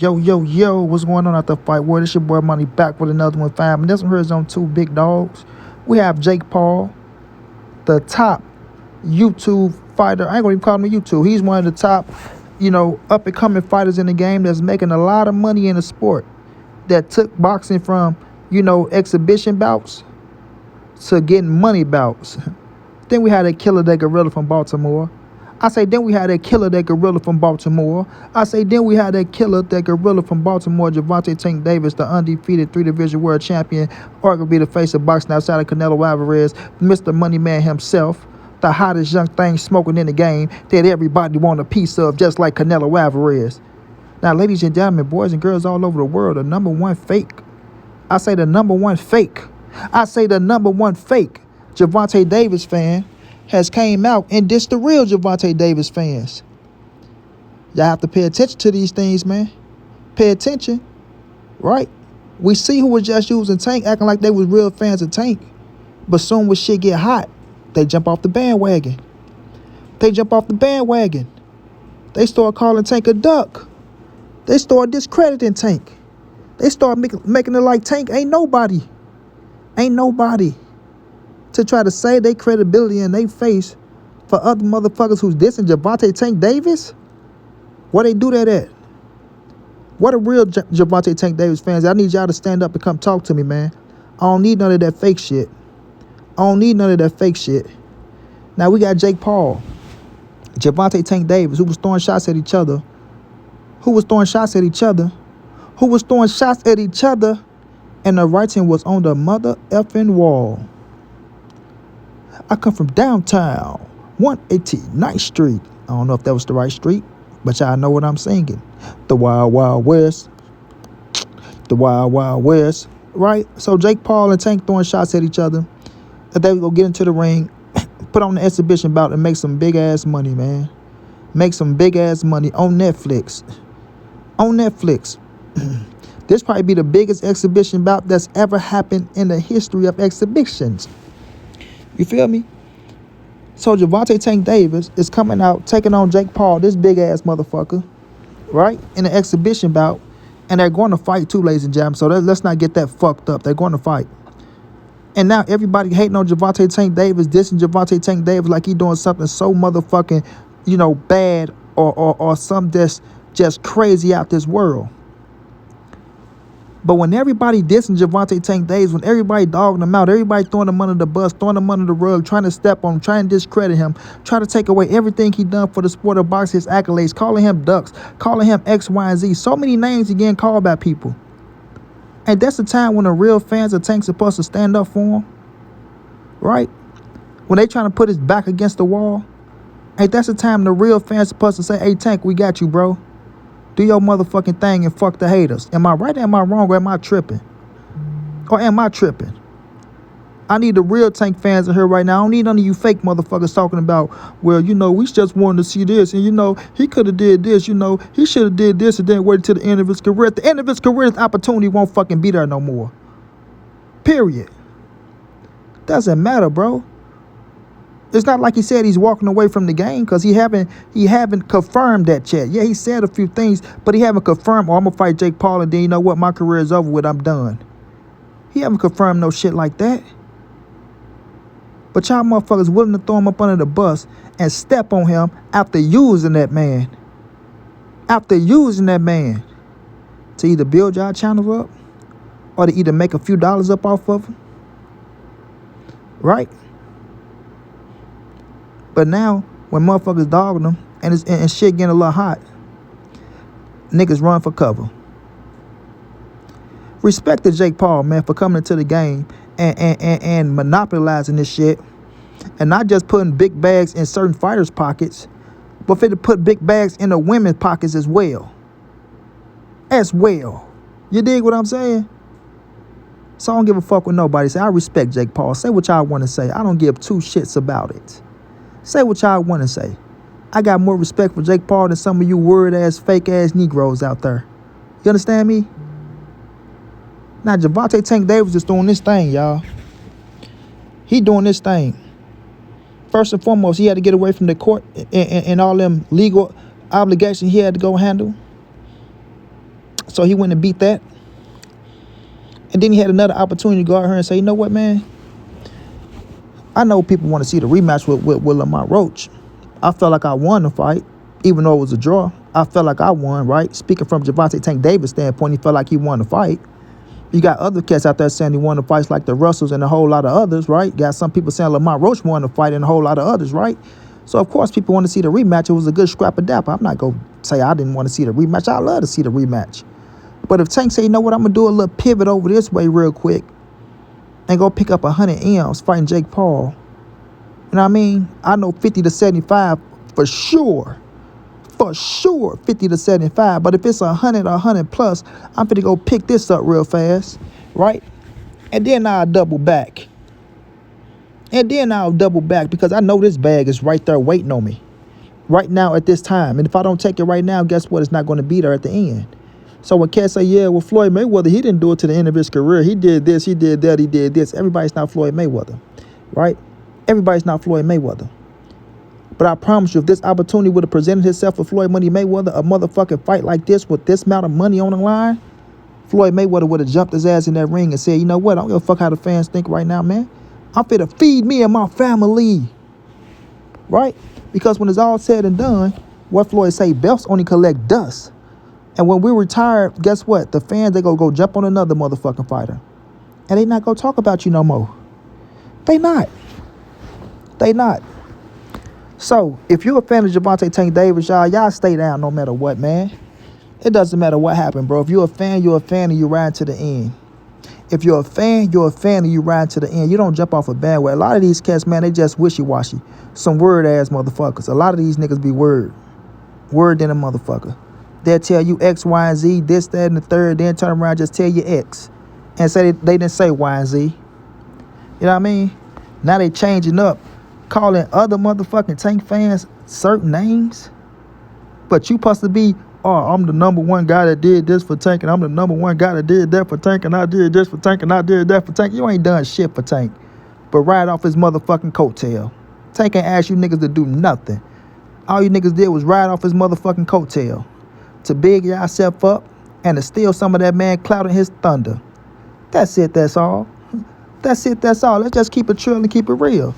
Yo, yo, yo, what's going on out the fight world? It's your boy Money back with another one, fam. And this one here is on two big dogs. We have Jake Paul, the top YouTube fighter. I ain't gonna even call him a YouTube. He's one of the top, up and coming fighters in the game that's making a lot of money in the sport. That took boxing from, exhibition bouts to getting money bouts. Then we had a killer, that gorilla from Baltimore. Then we had that killer, that gorilla from Baltimore. Then we had that killer, that gorilla from Baltimore, Gervonta Tank Davis, the undefeated three-division world champion, arguably the face of boxing outside of Canelo Alvarez, Mr. Money Man himself, the hottest young thing smoking in the game that everybody want a piece of, just like Canelo Alvarez. Now, ladies and gentlemen, boys and girls all over the world, the number one fake. The number one fake. The number one fake Gervonta Davis fan has came out and dissed the real Gervonta Davis fans. Y'all have to pay attention to these things, man. Pay attention, right? We see who was just using Tank, acting like they was real fans of Tank. But soon when shit get hot, they jump off the bandwagon. They start calling Tank a duck. They start discrediting Tank. They start making it like Tank ain't nobody. To try to save their credibility in their face for other motherfuckers who's dissing Gervonta Tank Davis? Where they do that at? What a real Gervonta Tank Davis fans, I need y'all to stand up and come talk to me, man. I don't need none of that fake shit. Now we got Jake Paul, Gervonta Tank Davis, who was throwing shots at each other, and the writing was on the mother effing wall. I come from downtown, 189th Street. I don't know if that was the right street, but y'all know what I'm singing. The Wild Wild West. Right? So Jake Paul and Tank throwing shots at each other. That they go get into the ring, put on the exhibition bout and make some big ass money, man. Make some big ass money on Netflix. This probably be the biggest exhibition bout that's ever happened in the history of exhibitions. You feel me? So Gervonta Tank Davis is coming out, taking on Jake Paul, this big ass motherfucker, right? In an exhibition bout. And they're going to fight too, ladies and gentlemen. So let's not get that fucked up. They're going to fight. And now everybody hating on Gervonta Tank Davis, dissing Gervonta Tank Davis like he doing something so motherfucking, bad or something that's just crazy out this world. But when everybody dissing Gervonta Tank Davis, when everybody dogging him out, everybody throwing him under the bus, throwing him under the rug, trying to step on him, trying to discredit him, trying to take away everything he done for the sport of boxing, his accolades, calling him ducks, calling him X, Y, and Z. So many names he getting called by people. And that's the time when the real fans of Tank supposed to stand up for him, right? When they trying to put his back against the wall, that's the time the real fans supposed to say, hey, Tank, we got you, bro. Do your motherfucking thing and fuck the haters. Am I right or am I wrong or am I tripping? I need the real Tank fans in here right now. I don't need none of you fake motherfuckers talking about, well, we just wanted to see this. And, he could have did this. He should have did this and then waited till the end of his career. At the end of his career, his opportunity won't fucking be there no more. Period. Doesn't matter, bro. It's not like he said he's walking away from the game because he haven't confirmed that yet. Yeah, he said a few things, but he haven't confirmed, I'm going to fight Jake Paul and then you know what, my career is over with, I'm done. He haven't confirmed no shit like that. But y'all motherfuckers willing to throw him up under the bus and step on him after using that man. To either build y'all channels up or to either make a few dollars up off of him. Right? But now, when motherfuckers dogging them and shit getting a little hot, niggas run for cover. Respect to Jake Paul, man, for coming into the game and monopolizing this shit. And not just putting big bags in certain fighters' pockets, but for to put big bags in the women's pockets as well. You dig what I'm saying? So I don't give a fuck what nobody say. I respect Jake Paul. Say what y'all want to say. I don't give two shits about it. Say what y'all want to say. I got more respect for Jake Paul than some of you word-ass, fake-ass Negroes out there. You understand me? Now, Gervonta Tank Davis is doing this thing, y'all. He doing this thing. First and foremost, he had to get away from the court and all them legal obligations he had to go handle. So he went and beat that. And then he had another opportunity to go out here and say, you know what, man? I know people want to see the rematch with Lamar Roach. I felt like I won the fight, even though it was a draw. I felt like I won, right? Speaking from Gervonta Tank Davis' standpoint, he felt like he won the fight. You got other cats out there saying he won the fights like the Russells and a whole lot of others, right? Got some people saying Lamar Roach won the fight and a whole lot of others, right? So, of course, people want to see the rematch. It was a good scrap of dapper. I'm not going to say I didn't want to see the rematch. I love to see the rematch. But if Tank say, you know what, I'm going to do a little pivot over this way real quick and go pick up 100 M's fighting Jake Paul. You know what I mean? I know 50 to 75 for sure. For sure, 50 to 75. But if it's 100 or 100 plus, I'm finna go pick this up real fast, right? And then I'll double back. Because I know this bag is right there waiting on me right now at this time. And if I don't take it right now, guess what? It's not going to be there at the end. So when cats say, yeah, well, Floyd Mayweather, he didn't do it to the end of his career. He did this, he did that, he did this. Everybody's not Floyd Mayweather, right? Everybody's not Floyd Mayweather. But I promise you, if this opportunity would have presented itself for Floyd Money Mayweather, a motherfucking fight like this with this amount of money on the line, Floyd Mayweather would have jumped his ass in that ring and said, you know what, I don't give a fuck how the fans think right now, man. I'm finna feed me and my family, right? Because when it's all said and done, what Floyd say, belts only collect dust. And when we retire, guess what? The fans, they go jump on another motherfucking fighter. And they not gonna talk about you no more. They not. So, if you're a fan of Gervonta Tank Davis, y'all stay down no matter what, man. It doesn't matter what happened, bro. If you're a fan and you ride to the end. If you're a fan and you ride to the end. You don't jump off a bandwagon. A lot of these cats, man, they just wishy-washy. Some word-ass motherfuckers. A lot of these niggas be word. Word than a motherfucker. They'll tell you X, Y, and Z, this, that, and the third, then turn around and just tell you X. And say they didn't say Y and Z. You know what I mean? Now they changing up, calling other motherfucking Tank fans certain names. But you supposed to be, oh, I'm the number one guy that did this for Tank, and I'm the number one guy that did that for Tank, and I did this for Tank, and I did that for Tank. You ain't done shit for Tank, but ride off his motherfucking coattail. Tank ain't asked you niggas to do nothing. All you niggas did was ride off his motherfucking coattail to big yourself up and to steal some of that man clout and his thunder. That's it, that's all. That's it, that's all. Let's just keep it trill and keep it real.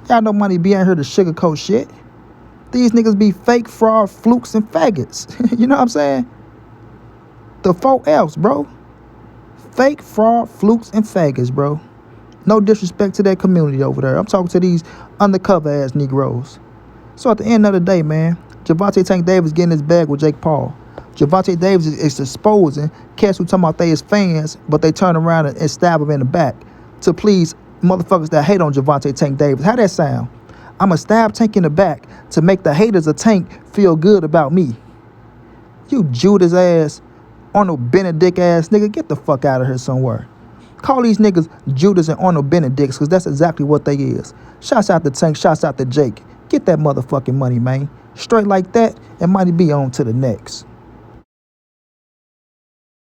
Y'all know money be out here to sugarcoat shit. These niggas be fake, fraud, flukes, and faggots. You know what I'm saying? The 4 F's, bro. Fake, fraud, flukes, and faggots, bro. No disrespect to that community over there. I'm talking to these undercover-ass Negroes. So at the end of the day, man, Gervonta Tank Davis getting his bag with Jake Paul. Gervonta Davis is exposing cats who talking about they is fans, but they turn around and stab him in the back to please motherfuckers that hate on Gervonta Tank Davis. How that sound? I'ma stab Tank in the back to make the haters of Tank feel good about me. You Judas ass, Arnold Benedict ass nigga, get the fuck out of here somewhere. Call these niggas Judas and Arnold Benedicts, because that's exactly what they is. Shouts out to Tank, shouts out to Jake. Get that motherfucking money, man. Straight like that, and money be on to the next.